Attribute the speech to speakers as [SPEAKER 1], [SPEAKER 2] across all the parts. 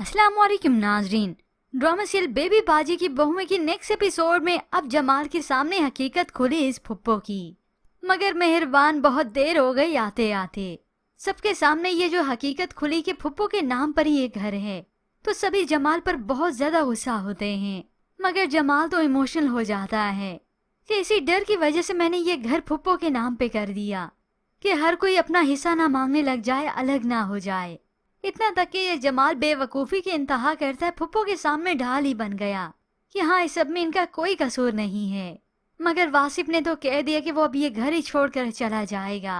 [SPEAKER 1] अस्सलाम वालेकुम नाजरीन। ड्रामा सीरियल बेबी बाजी की बहुएं की नेक्स्ट एपिसोड में अब जमाल के सामने हकीकत खुली इस फुप्पो की। मगर मेहरबान बहुत देर हो गई आते आते। सबके सामने ये जो हकीकत खुली कि फुप्पो के नाम पर ही एक घर है, तो सभी जमाल पर बहुत ज्यादा गुस्सा होते हैं। मगर जमाल तो इमोशनल हो जाता है कि इसी डर की वजह से मैंने ये घर फुप्पो के नाम पे कर दिया कि हर कोई अपना हिस्सा ना मांगने लग जाए, अलग ना हो जाए। इतना तक कि ये जमाल बेवकूफ़ी की इंतहा करता है, फुप्पो के सामने ढाल ही बन गया कि हाँ, इस सब में इनका कोई कसूर नहीं है। मगर वासिफ ने तो कह दिया कि वो अब ये घर ही छोड़कर चला जाएगा।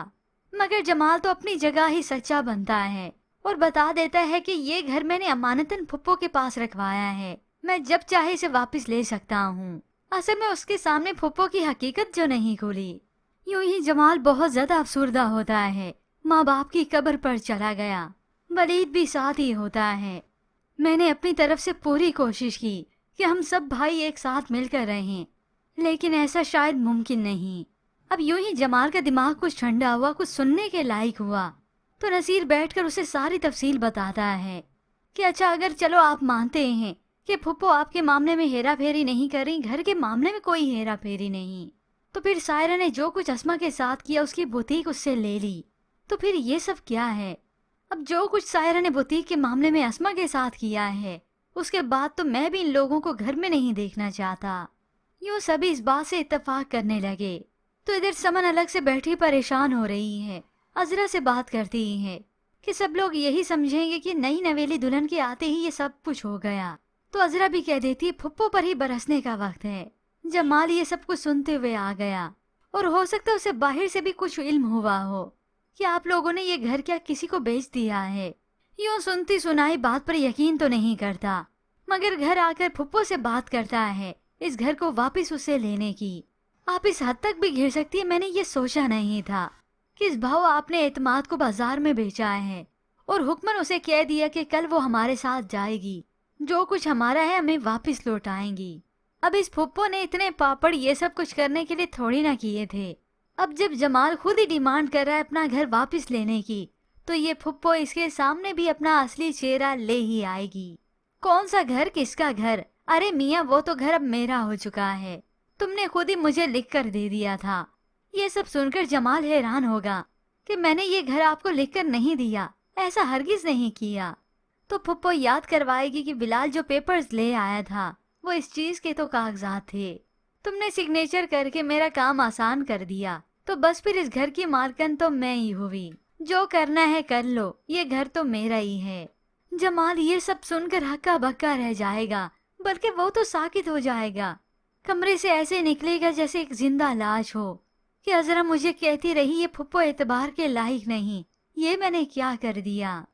[SPEAKER 1] मगर जमाल तो अपनी जगह ही सच्चा बनता है और बता देता है कि ये घर मैंने अमानतन फुप्पो के पास रखवाया है, मैं जब चाहे इसे वापस ले सकता हूँ। असल में उसके सामने फुप्पो की हकीकत जो नहीं खुली। यूं ही जमाल बहुत ज्यादा अफसुर्दा होता है, माँ बाप की कब्र पर चला गया। वलीद भी साथ ही होता है। मैंने अपनी तरफ से पूरी कोशिश की कि हम सब भाई एक साथ मिलकर रहें, लेकिन ऐसा शायद मुमकिन नहीं। अब यूं ही जमाल का दिमाग कुछ ठंडा हुआ, कुछ सुनने के लायक हुआ, तो नसीर बैठकर उसे सारी तफसील बताता है कि अच्छा, अगर चलो आप मानते हैं कि फुप्पो आपके मामले में हेरा फेरी नहीं कर रही, घर के मामले में कोई हेरा फेरी नहीं, तो फिर सायरा ने जो कुछ अस्मा के साथ किया, उसकी बुटीक उससे ले ली, तो फिर ये सब क्या है? अब जो कुछ सायरा ने बुटीक के मामले में अस्मा के साथ किया है, उसके बाद तो मैं भी इन लोगों को घर में नहीं देखना चाहता। यूं सभी इस बात से इत्तेफाक करने लगे, तो इधर समन अलग से बैठी परेशान हो रही है। अजरा से बात करती है कि सब लोग यही समझेंगे कि नई नवेली दुल्हन के आते ही ये सब कुछ हो गया। तो अजरा भी कह देती है फुप्पो पर ही बरसने का वक्त है। जमाल ये सब कुछ सुनते हुए आ गया और हो सकता है उसे बाहर से भी कुछ इल्म हुआ हो कि आप लोगों ने ये घर क्या किसी को बेच दिया है। यूं सुनती सुनाई बात पर यकीन तो नहीं करता, मगर घर आकर फुप्पो से बात करता है इस घर को वापस उसे लेने की। आप इस हद तक भी घिर सकती है, मैंने ये सोचा नहीं था कि इस भाव आपने एतमाद को बाजार में बेचा है और हुक्मन उसे कह दिया कि कल वो हमारे साथ जाएगी, जो कुछ हमारा है हमें वापस लौटाएंगी। अब इस फुप्पो ने इतने पापड़ ये सब कुछ करने के लिए थोड़ी ना किए थे। अब जब जमाल खुद ही डिमांड कर रहा है अपना घर वापस लेने की, तो ये फुप्पो इसके सामने भी अपना असली चेहरा ले ही आएगी। कौन सा घर, किसका घर? अरे मियाँ, वो तो घर अब मेरा हो चुका है, तुमने खुद ही मुझे लिख कर दे दिया था। ये सब सुनकर जमाल हैरान होगा कि मैंने ये घर आपको लिख कर नहीं दिया, ऐसा हरगिज नहीं किया। तो फुप्पो याद करवाएगी कि बिलाल जो पेपर्स ले आया था वो इस चीज के तो कागजात थे, तुमने सिग्नेचर करके मेरा काम आसान कर दिया, तो बस फिर इस घर की मालकन तो मैं ही हुई। जो करना है कर लो, ये घर तो मेरा ही है। जमाल ये सब सुनकर हक्का बक्का रह जाएगा, बल्कि वो तो साकित हो जाएगा। कमरे से ऐसे निकलेगा जैसे एक जिंदा लाश हो कि अजरा मुझे कहती रही ये फुप्पो एतबार के लायक नहीं, ये मैंने क्या कर दिया।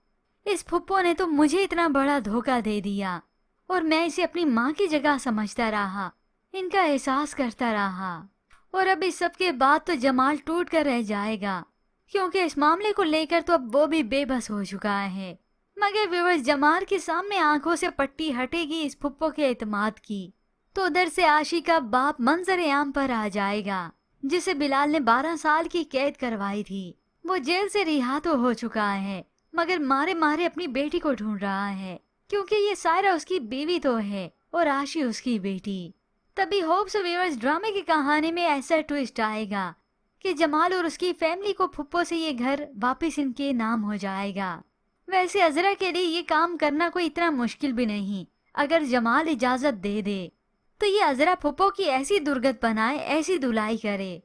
[SPEAKER 1] इस फुप्पो ने तो मुझे इतना बड़ा धोखा दे दिया और मैं इसे अपनी माँ की जगह समझता रहा, इनका एहसास करता रहा। और अब इस सब के बाद तो जमाल टूट कर रह जाएगा, क्योंकि इस मामले को लेकर तो अब वो भी बेबस हो चुका है। मगर व्यूअर्स, जमाल के सामने आंखों से पट्टी हटेगी इस फुप्पो के एतमाद की, तो उधर से आशी का बाप मंजर आम पर आ जाएगा, जिसे बिलाल ने 12 साल की कैद करवाई थी। वो जेल से रिहा तो हो चुका है, मगर मारे मारे अपनी बेटी को ढूंढ रहा है, क्योंकि ये सायरा उसकी बीवी तो है और आशी उसकी बेटी। तभी होप्स व्यूअर्स, ड्रामे की कहानी में ऐसा ट्विस्ट आएगा कि जमाल और उसकी फैमिली को फुप्पो से ये घर वापस इनके नाम हो जाएगा। वैसे अजरा के लिए ये काम करना कोई इतना मुश्किल भी नहीं, अगर जमाल इजाजत दे दे तो ये अजरा फुप्पो की ऐसी दुर्गत बनाए, ऐसी धुलाई करे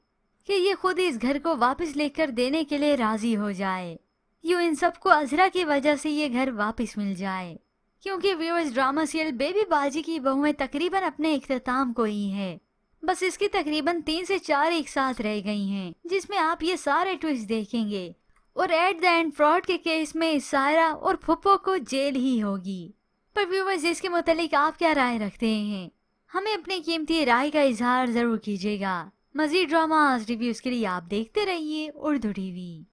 [SPEAKER 1] कि ये खुद इस घर को वापस लेकर देने के लिए राजी हो जाए। यूं इन सबको अजरा की वजह से ये घर वापस मिल जाए। क्योंकि व्यूअर्स, ड्रामा सीरियल बेबी बाजी की बहुएं तकरीबन अपने इख्तिताम को ही है। बस इसकी तकरीबन 3 से 4 एक साथ रह गई हैं, जिसमें आप ये सारे ट्विस्ट देखेंगे और एट द एंड फ्रॉड के केस में सायरा और फुप्पो को जेल ही होगी। पर व्यूअर्स, इसके मुतालिक आप क्या राय रखते हैं? हमें अपनी कीमती राय का इजहार जरूर कीजिएगा। मजीद ड्रामा रिव्यूज के लिए आप देखते रहिए उर्दू टीवी।